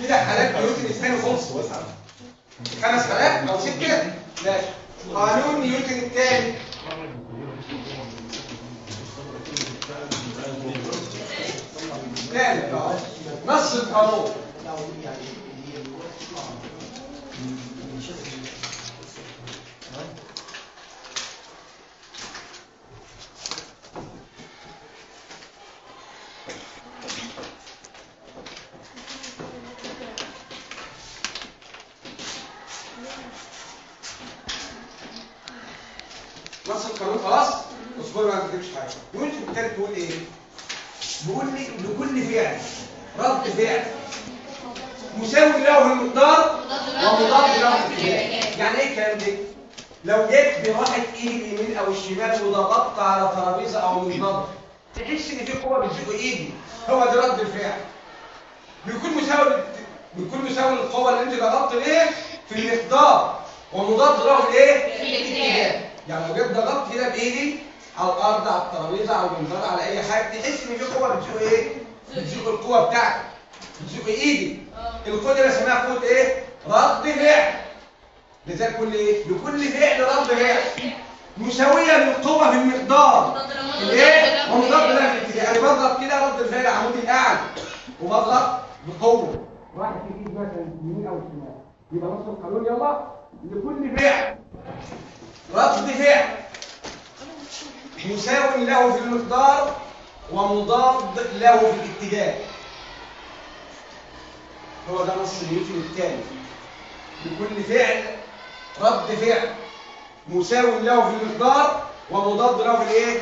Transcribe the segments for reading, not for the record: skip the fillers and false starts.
كده حالات نيوتن الثاني خلص. 5 حالات او 6. ماشي. قانون نيوتن الثاني نص القانون. نص القانون خلاص. اصبروا ما تكتبش حاجه. نيوتن الثالث بيقول ايه؟ بيقول لي لكل فعل رد فعل مساوي له في المقدار ومضاد له في الاتجاه. يعني ايه الكلام ده؟ لو جيت براحه ايدي اليمين او الشمال وضغطت على ترابيزه او مجنطه تحس ان في قوه بتزق ايدي، هو ده رد الفعل. بيكون مساوي للقوه اللي انت ضغطت ليه في المقدار ومضاد له في الايه؟ في الاتجاه. يعني لو جيت ضغطت كده بايدي على الارض على الترابيزه على المنظار على اي حاجه تحس ان في قوه بتزق ايه؟ بتزق القوه بتاعتك، بتزق ايدي. القوه دي اسمها قوه ايه؟ رد فعل. لذلك كل ايه؟ لكل فعل رد فعل مساويه للقوه في المقدار الايه؟ ومضاد لها في الاتجاه. يعني بضغط كده رد الفعل عمودي الاعلى وبضغط بقوه واحد في ايد مثلا يمين او شمال، يبقى نص القانون يلا لكل فعل رد فعل مساوي له في المقدار ومضاد له في الاتجاه. هو ده نص نيوتن الثاني. لكل فعل رد فعل مساوي له في المقدار ومضاد له في الايه؟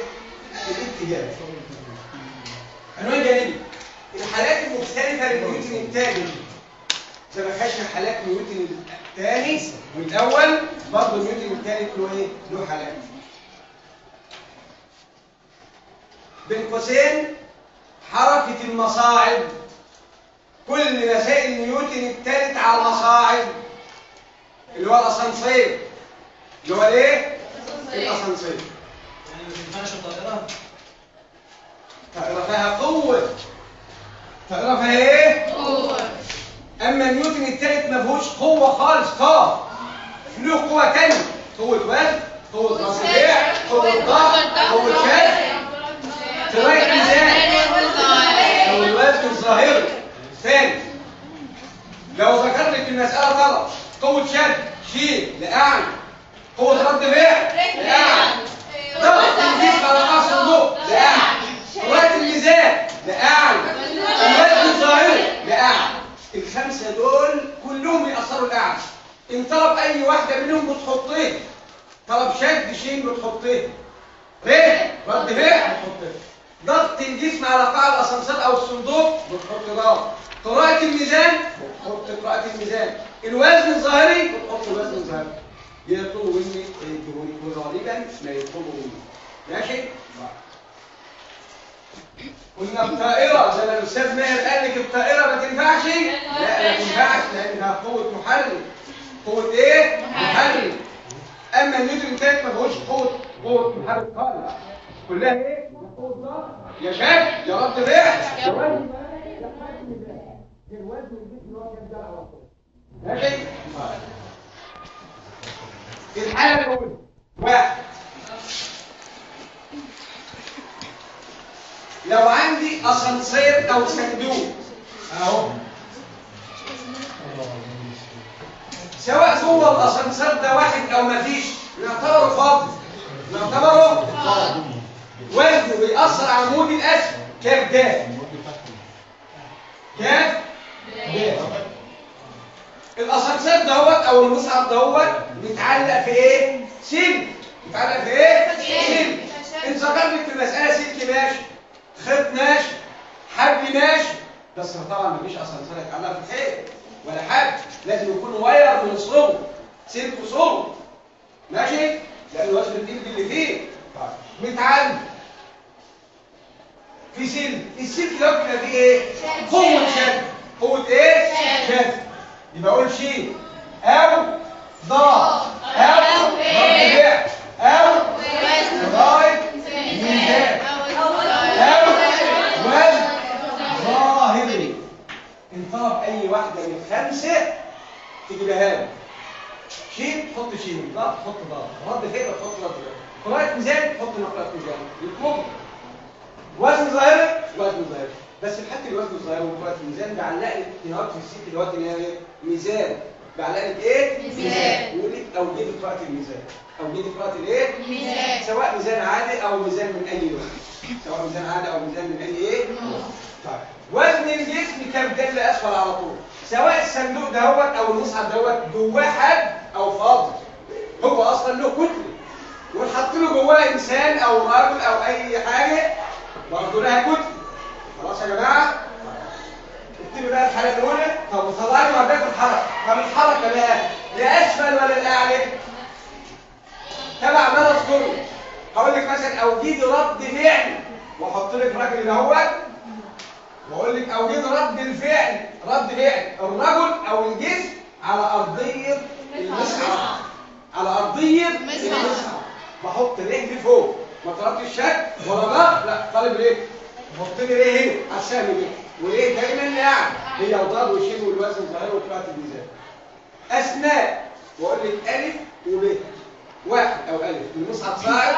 في الاتجاه. عنوان جانبي. الحالات المختلفه لنيوتن الثاني زي ما خدنا حالات نيوتن الثاني والاول، برضه نيوتن الثاني له ايه؟ له حالات. بين قوسين حركة المصاعد. كل مسائل نيوتن الثالث على المصاعد اللي هو الاسانسير. اللي هو الايه؟ الاسانسير. يعني ما تنفعش الطائرة؟ طائرة فيها قوة. طائرة فيها ايه؟ قوة. اما نيوتن الثالث ما فيهوش قوة خالص خالص. له قوة ثانية، قوة وزن، قوة رفع، قوة ضغط، قوة شد، تلاقي الميزان او الوزن الظاهري. ثاني لو ذكر لك المسألة طلب قوة شد شيل لأعلى، قوة رد فعل لأعلى، ضغط الجسم على رأس الضوء لأعلى، تلاقي الميزان لأعلى، الوزن الظاهري لأعلى. الخمسة دول كلهم بيأثروا لأعلى. إن طلب أي واحدة منهم بتحطيه. طلب شد شيل بتحطيه. ليه؟ رد فعل بتحطيه. ضغط الجسم على قاع الاسانسير او الصندوق بتحط ضغط. قراءة الميزان بتحط قراءة الميزان. الوزن الظاهري بتحط الوزن الظاهري. يطلبوا مني غالبا ما يطلبوا مني. ماشي؟ قلنا الطائرة زي ما الاستاذ ماهر قال لك الطائرة ما تنفعش؟ لا ما تنفعش لانها قوة محرك. قوة ايه؟ محرك. اما نيوتن الثالث ما فيهوش قوة محرك خالص. كلها ايه؟ قوة ضغط يا شاب يا رد فعل يا وزن يا حركة الميزان. الوزن الجسم اللي هو بيرجع على طول. ماشي؟ الحالة الأولى واحد، لو عندي اسانسير او صندوق اهو، سواء جوه الاسانسير ده واحد او مفيش نعتبره فاضي، نعتبره فاضي. وزنه بيأثر على عمود الاسفل كام جاف؟ كام؟ جاف. الاسانسير دهوت او المصعد دهوت متعلق في ايه؟ سلك. متعلق في ايه؟ سلك. انت ذكرت في المسألة سلك ماشي، خيط ماشي، حبل ماشي، بس طبعا مفيش اسانسير يتعلق في الحيط ولا حبل، لازم يكون واير من صلب، سلك صلب. ماشي؟ لان وزن الجلد اللي فيه متعلق في سلك. السلك ده بيبقى فيه ايه؟ قوة شد. قوة ايه؟ شد. يبقى اقول شيء او ضغط او ضغط فعل او لغاية ميزان او وزن ظاهري. ان طلب اي واحده من 5 تجيبها لي. شين تحط شين، ضغط تحط ضغط، رد فعل تحط رد فعل، قراءة ميزان تحط نقرة ميزان، يطلب وزن ظاهري وزن ظاهري. بس في حته الوزن الظاهري وقراءة الميزان بعلق لك هنا في الست اللي هو ايه؟ ميزان. بعلق لك ايه؟ ميزان. ويقول لك اوجدي قراءة الميزان. اوجدي قراءة الايه؟ ميزان. سواء ميزان عادي او ميزان من اي نوع. سواء ميزان عادي او ميزان من اي ايه؟ طيب وزن الجسم كام دل اسفل على طول. سواء الصندوق دهوت او المصعد دهوت جواه حد او فاضي. هو اصلا له كتله. ونحط له جواه انسان او رجل او اي حاجه برضه لها كتله. خلاص يا جماعه؟ اكتبوا بقى الحاله الاولى. طب وطلع لي معدات الحركه. طب الحركه بقى لاسفل ولا لاعلى؟ تبع ما اذكره. هقول لك مثلا اوجدي رد فعل واحط لك راجل دهوت واقول لك اوجد رد الفعل. رد فعل الرجل او الجسم على ارضيه المصعد. على ارضيه المصعد. بحط رجلي فوق. ما طلبتش الشك ولا ضغط، لا طالب ليه؟ بحط لي ليه هنا على السهم دي. وليه دايما يعني هي وضاد وشين والوزن الظاهري وقراءة الميزان. اثناء واقول لك الف وب. واحد او الف المصعد صاعد،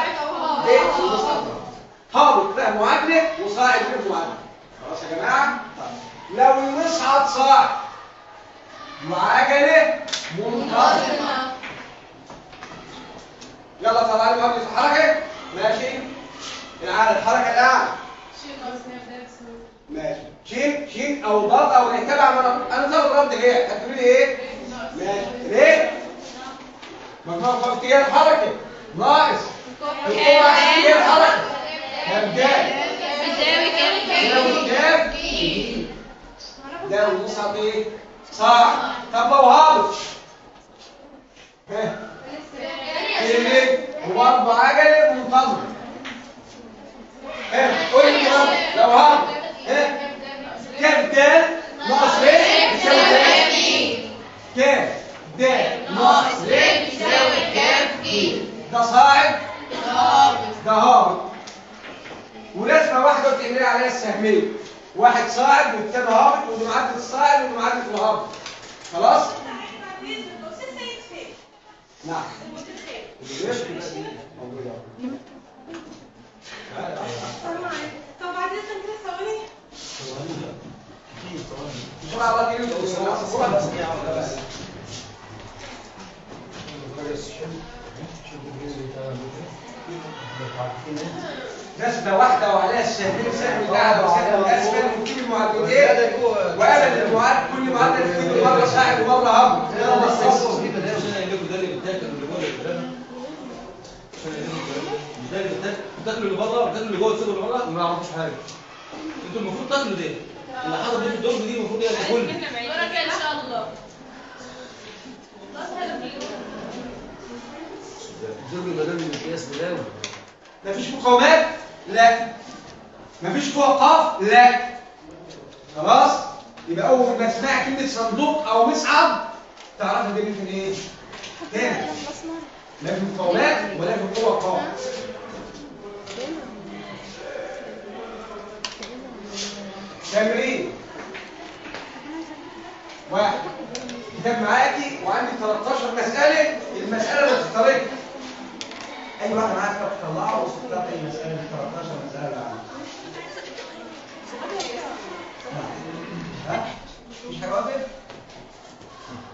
ب المصعد هابط له معادله وصاعد له معادله. خلاص يا جماعه؟ طيب لو المصعد صاعد وعجله منتظمه. يلا طلع لي معادله الحركه. ماشي. العاده الحركه الاعلى. ماشي. شين او ضغط او ريه. تبع انا ضغط رد ايه؟ هتقولي لي ايه؟ ماشي. ليه؟ مجموع قوة اتجاه الحركه ناقص القوة عكس اتجاه الحركه. كام؟ يساوي كام؟ ده المصعد ايه؟ صح. طب لو هابط ها؟ ايه؟ هو 4 عجل منتظم. ها؟ قول لي لو هابط ها؟ كام د ناقص ر يساوي كام؟ كام د ناقص ر يساوي كام ج. ده صاعد ده هابط. ولازمه واحده وتعملي عليها السهميه. واحد صاعد والتاني هابط ودي معادله الصاعد ودي معادله الهابط. خلاص؟ نعم. طب بعد اذنك كده ثواني. بسرعه الله يكرمك. رسمه واحده وعليها السهمين سهم الاعلى وسهم الاسفل وتجيب المعادلتين وقابل المعادله كل معادله تجيب مره صاعد ومره هابط. ده اللي بتاكل اللي جوه القدامى. مش ده اللي بتاكلوا اللي بره وبتاكلوا اللي جوه تسيبوا اللي بره ما يعرفوش حاجه. انتوا المفروض تاكلوا ده. اللي حاطط دي في الدرج دي المفروض هي تاكل. بركه ان شاء الله. الدرج ما دام المقياس بلاوي. مفيش مقاومات؟ لا. مفيش توقف؟ لا. خلاص؟ يبقى اول ما تسمع كلمه صندوق او مصعد تعرف دي من ايه؟ تاني. لا في مقاومات ولا في قوه قاف. تمرين. واحد. كتاب معاكي وعندي 13 مساله. المساله اللي بتختاريها اي واحد معاك تطلعه وتختار اي مساله من 13 مساله اللي عندك. ها؟ مفيش حاجه واقفه؟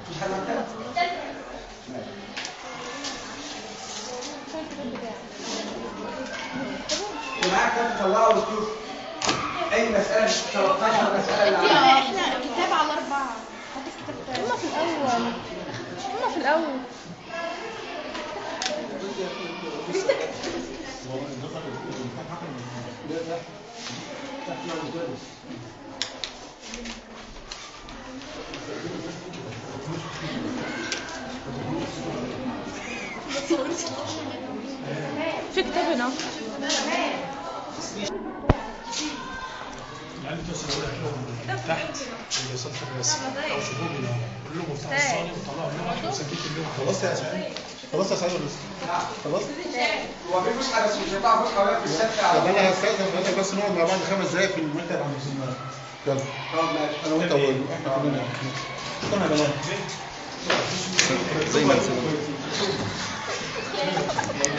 مفيش حاجه واقفه؟ ماشي. ومعاك تطلعه وتشوف اي مساله من 13 مساله اللي عندك. احنا كتاب على 4. هما في الأول. في كتاب هنا. العلم توصل تحت سطح الرسم او شهور اللغه بتاع الصانع وطلعوا اللغه وسكت اللغه. خلصت يا سعيد؟ خلصت يا سعيد ولا لسه؟ خلصت؟ هو في فسحه بس مش هينفع فسحه ولا في السبت على طب انا هستاذن حضرتك بس نقعد مع بعض 5 دقايق في المكتب عند يلا طب ماشي. انا وانت احنا كلنا استنى يا بنات زي ما تسيبها